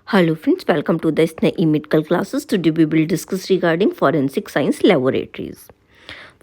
Hello friends, welcome to the SNAE medical classes. Today we will discuss regarding forensic science laboratories.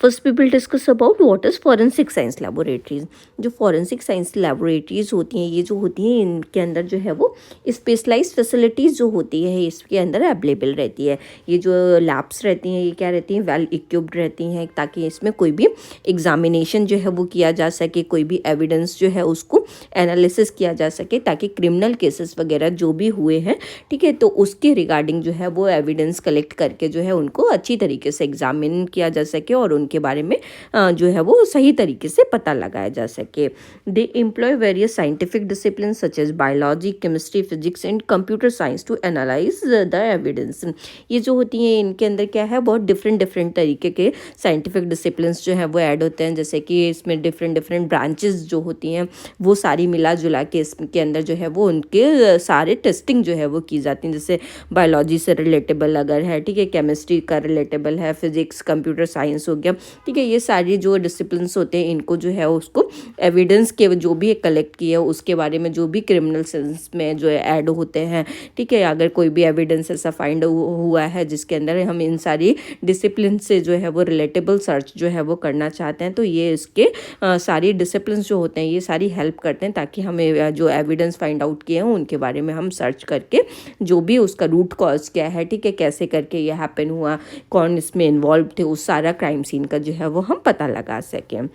First we will discuss about what is forensic science laboratories. जो forensic science laboratories होती हैं, ये जो होती हैं, इनके अंदर जो है वो स्पेशलाइज्ड फैसिलिटीज़ जो होती है इसके अंदर अवेलेबल रहती है। ये जो लैब्स रहती हैं, ये क्या रहती हैं, वेल इक्विप्ड रहती हैं, ताकि इसमें कोई भी एग्जामिनेशन जो है वो किया जा सके, कोई भी एविडेंस जो है उसको एनालिसिस किया जा सके, ताकि क्रिमिनल केसेस वगैरह जो भी हुए हैं, ठीक है, तो उसके रिगार्डिंग जो है वो एविडेंस कलेक्ट करके जो है उनको अच्छी तरीके से एग्जामिन किया जा सके और उनके बारे में जो है वो सही तरीके से पता लगाया जा सके। They employ various scientific discipline such as biology, chemistry, physics and computer science to analyse the evidence. ये जो होती हैं, इनके अंदर क्या है, बहुत डिफरेंट तरीके के साइंटिफिक डिसिप्लिन्स जो हैं वो ऐड होते हैं। जैसे कि इसमें डिफरेंट ब्रांचेस जो होती हैं वो सारी मिला जुला के इसके अंदर जो है वो उनके सारे टेस्टिंग जो है वो की जाती हैं। जैसे बायोलॉजी से रिलेटेबल अगर है, ठीक है, केमिस्ट्री का रिलेटेबल है, फिजिक्स, कंप्यूटर साइंस हो गया, ठीक है, ये सारी जो डिसिप्लिन्स होते हैं इनको जो है उसको एविडेंस के जो भी कलेक्ट किए उसके बारे में जो भी क्रिमिनल सेंस में जो ऐड होते हैं, ठीक है, अगर कोई भी एविडेंस ऐसा फाइंड हुआ है जिसके अंदर हम इन सारी डिसिप्लिन से जो है वो रिलेटेबल सर्च जो है वो करना चाहते हैं, तो ये इसके सारी डिसिप्लिन जो होते हैं ये सारी हेल्प करते हैं, ताकि हमें जो एविडेंस फाइंड आउट किए हैं उनके बारे में हम सर्च करके जो भी उसका रूट कॉज क्या है, ठीक है, कैसे करके ये हैपन हुआ, कौन इसमें इन्वॉल्व थे, उस सारा क्राइम सीन का जो है वो हम पता लगा सकें।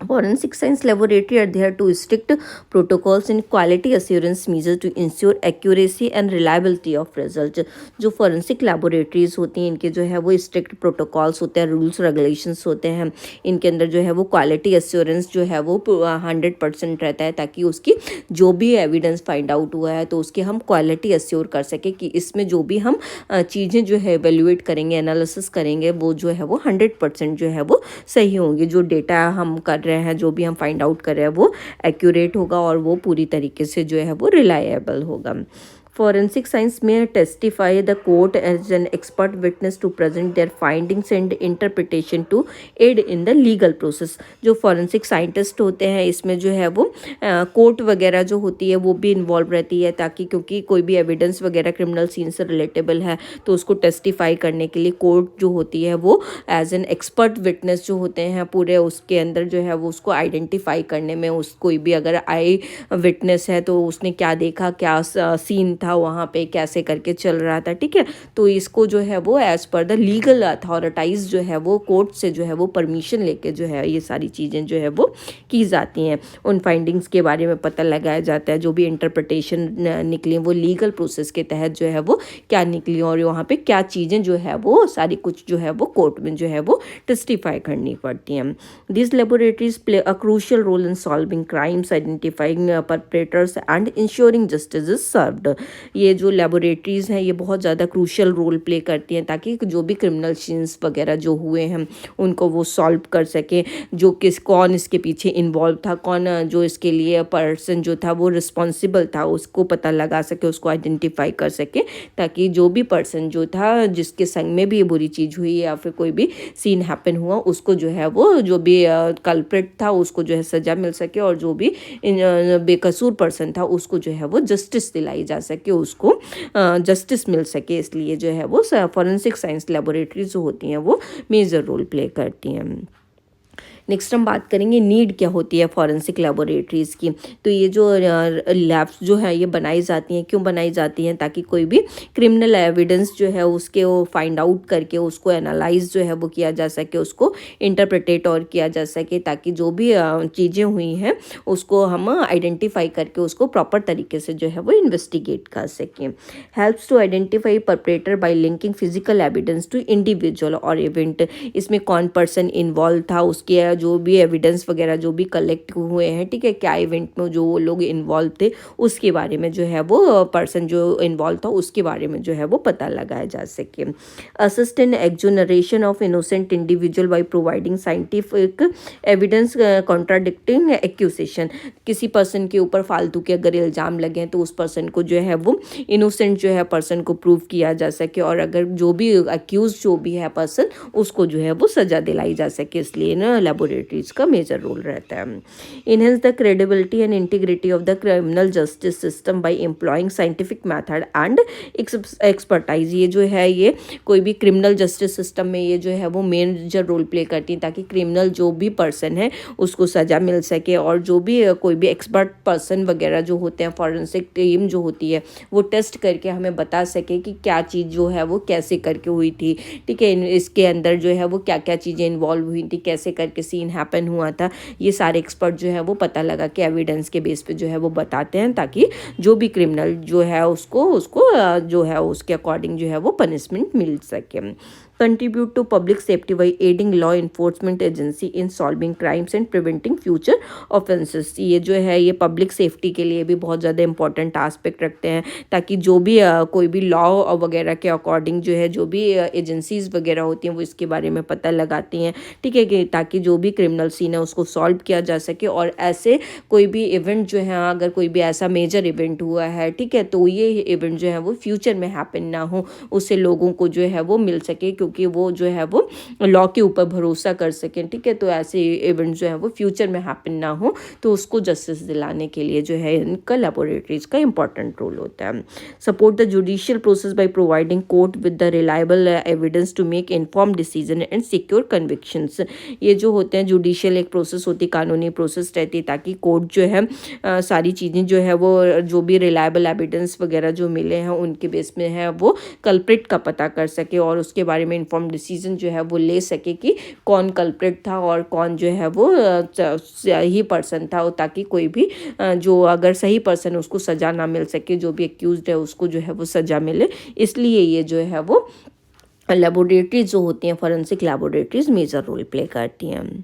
Forensic science laboratory adhere to strict protocols and quality assurance measures to ensure accuracy and reliability of results। जो forensic laboratories होती हैं इनके जो है वो strict protocols होते हैं, rules regulations होते हैं, इनके अंदर जो है वो quality assurance जो है वो 100% रहता है, ताकि उसकी जो भी एविडेंस फाइंड आउट हुआ है तो उसकी हम क्वालिटी अश्योर कर सके कि इसमें जो भी हम चीज़ें जो है एवेल्युएट करेंगे, एनालिसिस करेंगे, वो जो है वो 100% जो है वो सही होंगे। जो डेटा हम कर रहे हैं, जो भी हम फाइंड आउट कर रहे हैं वो एक्यूरेट होगा और वो पूरी तरीके से जो है वो रिलायबल होगा। Forensic science may testify the court as an expert witness to present their findings and interpretation to aid in the legal process। जो forensic scientist होते हैं इसमें जो है वो कोर्ट वगैरह जो होती है वो भी इन्वॉल्व रहती है, ताकि क्योंकि कोई भी एविडेंस वगैरह क्रिमिनल सीन से रिलेटेबल है तो उसको टेस्टिफाई करने के लिए कोर्ट जो होती है वो एज एन एक्सपर्ट विटनेस जो होते हैं पूरे उसके अंदर जो है वो उसको आइडेंटिफाई करने में, उस कोई भी अगर आई विटनेस है तो उसने क्या देखा, क्या सीन था वहाँ पे, कैसे करके चल रहा था, ठीक है, तो इसको जो है वो एज पर द लीगल अथॉरिटाइज जो है वो कोर्ट से जो है वो परमिशन लेके जो है ये सारी चीज़ें जो है वो की जाती हैं। उन फाइंडिंग्स के बारे में पता लगाया जाता है, जो भी इंटरप्रिटेशन निकली वो लीगल प्रोसेस के तहत जो है वो क्या निकली और वहाँ पे क्या चीज़ें जो है वो सारी कुछ जो है वो कोर्ट में जो है वो टेस्टिफाई करनी पड़ती हैं। These laboratories play a crucial role in solving crimes, identifying perpetrators and ensuring justice is served। ये जो लेबोरेटरीज़ हैं ये बहुत ज़्यादा क्रूशियल रोल प्ले करती हैं, ताकि जो भी क्रिमिनल सीन्स वगैरह जो हुए हैं उनको वो सॉल्व कर सकें, जो कौन इसके पीछे इन्वॉल्व था, कौन जो इसके लिए पर्सन जो था वो रिस्पॉन्सिबल था उसको पता लगा सके, उसको आइडेंटिफाई कर सके, ताकि जो भी पर्सन जो था जिसके संग में भी ये बुरी चीज़ हुई या फिर कोई भी सीन हैपन हुआ उसको जो है वो जो भी कल्प्रिट था उसको जो है सज़ा मिल सके, और जो भी बेकसूर पर्सन था उसको जो है वो जस्टिस दिलाई जा सके, उसको जस्टिस मिल सके। इसलिए जो है वो फॉरेंसिक साइंस लेबोरेटरीज जो होती हैं वो मेजर रोल प्ले करती हैं। नेक्स्ट हम बात करेंगे नीड क्या होती है फॉरेंसिक लेबोरेटरीज़ की। तो ये जो लैब्स जो है ये बनाई जाती हैं, क्यों बनाई जाती हैं, ताकि कोई भी क्रिमिनल एविडेंस जो है उसके वो फाइंड आउट करके उसको एनालाइज जो है वो किया जा सके, उसको इंटरप्रिटेट और किया जा सके, ताकि जो भी चीज़ें हुई हैं उसको हम आइडेंटिफाई करके उसको प्रॉपर तरीके से जो है वो इन्वेस्टिगेट कर सकें। Helps to identify perpetrator by linking physical evidence to individual और इवेंट। इसमें कौन पर्सन इन्वॉल्व था, उसके जो भी एविडेंस वगैरह जो भी कलेक्ट हुए हैं, ठीक है, क्या इवेंट में जो लोग इन्वॉल्व थे उसके बारे में जो है वो पर्सन जो इन्वॉल्व था उसके बारे में जो है वो पता लगाया जा सके। Assist in exoneration of innocent individual by providing scientific evidence contradicting accusation. किसी पर्सन के ऊपर फालतू के अगर इल्ज़ाम लगे तो उस पर्सन को जो है वो इनोसेंट जो है पर्सन को प्रूव किया जा सके, और अगर जो भी अक्यूज जो भी है पर्सन उसको जो है वो सज़ा दिलाई जा सके। इसलिए ना लेबोरेटरी लेबोरेटरीज का मेजर रोल रहता है। Enhance the credibility and integrity of the criminal justice system by employing scientific method and expertise. ये जो है ये कोई भी क्रिमिनल जस्टिस सिस्टम में ये जो है वो मेजर रोल प्ले करती हैं, ताकि क्रिमिनल जो भी पर्सन है उसको सज़ा मिल सके, और जो भी कोई भी एक्सपर्ट पर्सन वगैरह जो होते हैं, फॉरेंसिक टीम जो होती है, वो टेस्ट करके हमें बता सके कि क्या चीज़ जो है वो कैसे करके हुई थी, ठीक है, इसके अंदर जो है वो क्या क्या चीज़ें इन्वॉल्व हुई थी, कैसे करके सीन हैपन हुआ था। ये सारे एक्सपर्ट जो है वो पता लगा के एविडेंस के बेस पे जो है वो बताते हैं, ताकि जो भी क्रिमिनल जो है उसको जो है उसके अकॉर्डिंग जो है वो पनिशमेंट मिल सके। Contribute to public safety by aiding law enforcement agency in solving crimes and preventing future offenses. ये जो है ये पब्लिक सेफ्टी के लिए भी बहुत ज़्यादा इंपॉर्टेंट आस्पेक्ट रखते हैं, ताकि जो भी कोई भी लॉ वगैरह के अकॉर्डिंग जो है जो भी एजेंसीज वगैरह होती हैं वो इसके बारे में पता लगाती हैं, ठीक है, कि ताकि जो भी क्रिमिनल सीन है उसको सॉल्व किया जा सके। और ऐसे कोई भी इवेंट जो है, अगर कोई भी ऐसा मेजर इवेंट हुआ है, ठीक है, तो ये इवेंट जो है वो फ्यूचर में हैपन ना हो, उससे लोगों को जो है वो मिल सके, क्योंकि वो जो है वो लॉ के ऊपर भरोसा कर सकें, ठीक है। तो ऐसे इवेंट जो है वो फ्यूचर में हैपन ना हो, तो उसको जस्टिस दिलाने के लिए जो है इनका लेबोरेटरीज का इंपॉर्टेंट रोल होता है। Support the judicial process by providing court with the reliable evidence to make informed decision and secure convictions. ये जो होते हैं जुडिशियल एक प्रोसेस होती है, कानूनी प्रोसेस रहती है, ताकि कोर्ट जो है सारी चीज़ें जो है वो जो भी रिलायबल एविडेंस वगैरह जो मिले हैं उनके बेस में है वो कल्प्रिट का पता कर सके, और उसके बारे में इन्फॉर्म डिसीजन जो है वो ले सके कि कौन कल्प्रिट था और कौन जो है वो सही पर्सन था, ताकि कोई भी जो अगर सही पर्सन है उसको सज़ा ना मिल सके, जो भी एक्यूज्ड है उसको जो है वो सज़ा मिले। इसलिए ये जो है वो लेबोरेटरीज जो होती हैं, forensic laboratories major role play करती हैं।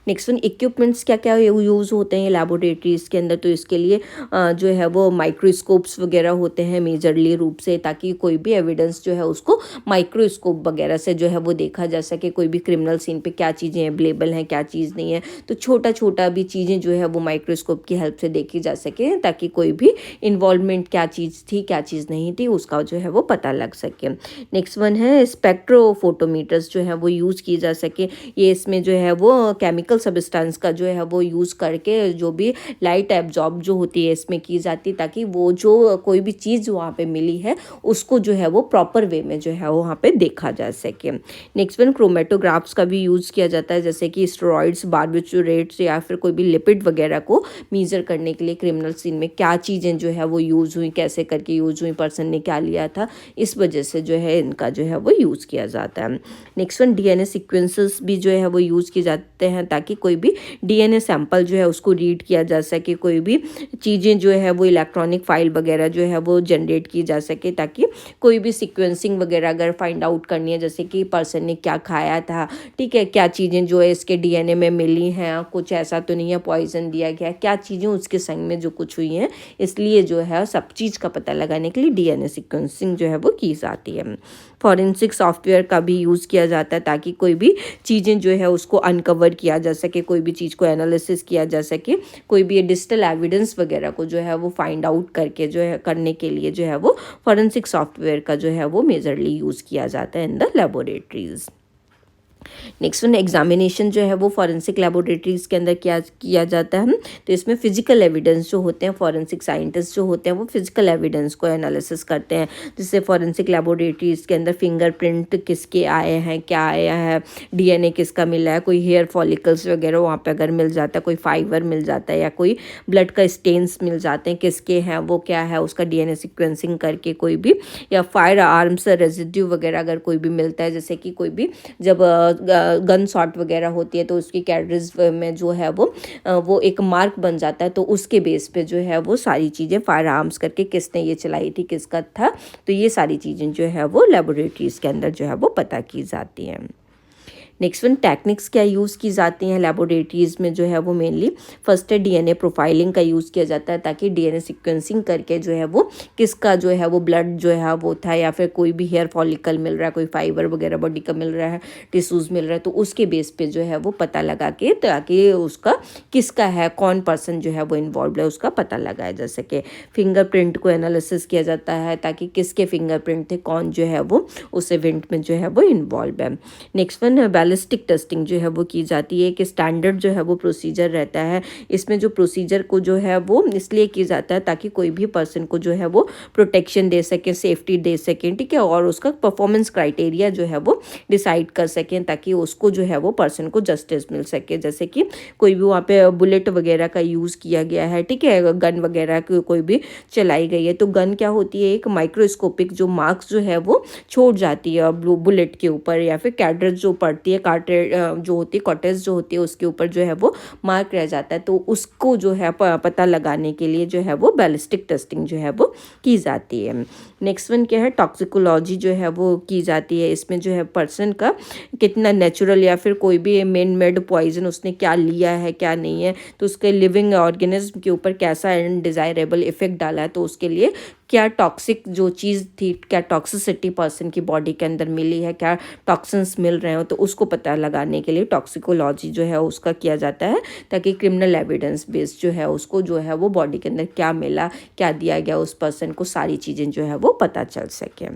नेक्स्ट वन, इक्विपमेंट्स क्या क्या यूज़ होते हैं लेबोरेटरीज़ के अंदर। तो इसके लिए जो है वो माइक्रोस्कोप्स वगैरह होते हैं मेजरली रूप से, ताकि कोई भी एविडेंस जो है उसको माइक्रोस्कोप वगैरह से जो है वो देखा जा सके, कोई भी क्रिमिनल सीन पे क्या चीज़ें अवेलेबल हैं, क्या चीज़ नहीं है। तो छोटा छोटा भी चीज़ें जो है वो माइक्रोस्कोप की हेल्प से देखी जा सके, ताकि कोई भी इन्वॉल्वमेंट क्या चीज़ थी क्या चीज़ नहीं थी उसका जो है वो पता लग सके। नेक्स्ट वन है स्पेक्ट्रोफोटोमीटर्स जो है वो यूज़ की जा सके। ये इसमें जो है वो केमिकल सब्सटेंस का जो है वो यूज़ करके जो भी लाइट एब्जॉर्ब जो होती है इसमें की जाती है, ताकि वो जो कोई भी चीज़ वहाँ पे मिली है उसको जो है वो प्रॉपर वे में जो है वहाँ पे देखा जा सके। नेक्स्ट वन, क्रोमेटोग्राफ्स का भी यूज़ किया जाता है, जैसे कि स्टेरॉइड्स, बार्बिट्यूरेट्स या फिर कोई भी लिपिड वगैरह को मेजर करने के लिए क्रिमिनल सीन में क्या चीज़ें जो है वो यूज़ हुई, कैसे करके यूज़ हुई, पर्सन ने क्या लिया था, इस वजह से जो है इनका जो है वो यूज़ किया जाता है। नेक्स्ट वन, डीएनए सीक्वेंसेस भी जो है वो यूज़ किए जाते हैं, ताकि कोई भी डीएनए सैंपल जो है उसको रीड किया जा सके, कोई भी चीज़ें जो है वो इलेक्ट्रॉनिक फाइल वगैरह जो है वो जनरेट की जा सके, ताकि कोई भी सीक्वेंसिंग वगैरह अगर फाइंड आउट करनी है, जैसे कि पर्सन ने क्या खाया था, ठीक है, क्या चीज़ें जो है इसके डीएनए में मिली हैं, कुछ ऐसा तो नहीं है पॉइजन दिया गया, क्या चीज़ें उसके संग में जो कुछ हुई हैं, इसलिए जो है सब चीज़ का पता लगाने के लिए डीएनए सीक्वेंसिंग जो है वो की जाती है। फॉरेंसिक सॉफ्टवेयर का भी यूज़ किया जाता है, ताकि कोई भी चीज़ें जो है उसको अनकवर किया जा सके, कोई भी चीज़ को एनालिसिस किया जा सके, कोई भी डिजिटल एविडेंस वगैरह को जो है वो फाइंड आउट करके जो है करने के लिए जो है वो फॉरेंसिक सॉफ्टवेयर का जो है वो मेजरली यूज़ किया जाता है in the laboratories. Next one, examination जो है वो फॉरेंसिक लेबोरेटरीज के अंदर किया जाता है। तो इसमें फिजिकल एविडेंस जो होते हैं, फॉरेंसिक साइंटिस्ट जो होते हैं वो फिजिकल एविडेंस को एनालिसिस करते हैं, जिससे फॉरेंसिक लेबोरेटरीज के अंदर फिंगरप्रिंट किसके आए हैं, क्या आया है, डीएनए किसका मिला है, कोई हेयर फॉलिकल्स वगैरह वहाँ पे अगर मिल जाता है, कोई फाइबर मिल जाता है, या कोई ब्लड का स्टेन्स मिल जाते हैं, किसके हैं वो क्या है, उसका डीएनए सीक्वेंसिंग करके कोई भी, या फायर आर्म्स रेजिड्यू वगैरह अगर कोई भी मिलता है, जैसे कि कोई भी जब गन शॉट वगैरह होती है तो उसकी कैटरेज में जो है वो एक मार्क बन जाता है, तो उसके बेस पे जो है वो सारी चीज़ें फायर आर्म्स करके किसने ये चलाई थी, किसका था, तो ये सारी चीज़ें जो है वो लेबोरेटरीज के अंदर जो है वो पता की जाती हैं। नेक्स्ट वन, टेक्निक्स क्या यूज़ की जाती हैं लेबोरेटरीज़ में जो है वो मेनली फर्स्ट है डीएनए प्रोफाइलिंग का यूज़ किया जाता है, ताकि डीएनए सीक्वेंसिंग करके जो है वो किसका जो है वो ब्लड जो है वो था, या फिर कोई भी हेयर फॉलिकल मिल रहा है, कोई फाइबर वगैरह बॉडी का मिल रहा है, टिश्यूज़ मिल रहा है, तो उसके बेस पे जो है वो पता लगा के, ताकि उसका किसका है, कौन पर्सन जो है वो इन्वॉल्व है उसका पता लगाया जा सके। फिंगरप्रिंट को एनालिसिस किया जाता है, ताकि किसके फिंगरप्रिंट थे, कौन जो है वो उस इवेंट में जो है वो इन्वॉल्व है। नेक्स्ट वन, बैलिस्टिक टेस्टिंग जो है वो की जाती है। एक स्टैंडर्ड जो है वो प्रोसीजर रहता है। इसमें जो प्रोसीजर को जो है वो इसलिए किया जाता है ताकि कोई भी पर्सन को जो है वो प्रोटेक्शन दे सकें, सेफ्टी दे सकें, ठीक है, और उसका परफॉर्मेंस क्राइटेरिया जो है वो डिसाइड कर सकें ताकि उसको जो है वो पर्सन को जस्टिस मिल सके। जैसे कि कोई भी वहाँ पे बुलेट वगैरह का यूज़ किया गया है, ठीक है, गन वगैरह कोई भी चलाई गई है, तो गन क्या होती है, एक माइक्रोस्कोपिक जो मार्क्स जो है वो छोड़ जाती है बुलेट के ऊपर, या फिर कैड्रेज जो पड़ती है, कार्ट्रेज जो होती है, कॉटेज जो होती है, उसके ऊपर जो है वो मार्क रह जाता है। तो उसको जो है पता लगाने के लिए जो है वो बैलिस्टिक टेस्टिंग जो है वो की जाती है। नेक्स्ट वन क्या है, टॉक्सिकोलॉजी जो है वो की जाती है। इसमें जो है पर्सन का कितना नेचुरल या फिर कोई भी मेन मेड पॉइजन उसने क्या लिया है क्या नहीं है, तो उसके लिविंग ऑर्गेनिज्म के ऊपर कैसा अनडिज़ायरेबल इफेक्ट डाला है, तो उसके लिए क्या टॉक्सिक जो चीज़ थी, क्या टॉक्सिसिटी पर्सन की बॉडी के अंदर मिली है, क्या टॉक्सिन्स मिल रहे हो, तो उसको पता लगाने के लिए टॉक्सिकोलॉजी जो है उसका किया जाता है ताकि क्रिमिनल एविडेंस बेस्ड जो है उसको जो है वो बॉडी के अंदर क्या मिला, क्या दिया गया उस पर्सन को, सारी चीज़ें जो है वो पता चल सके।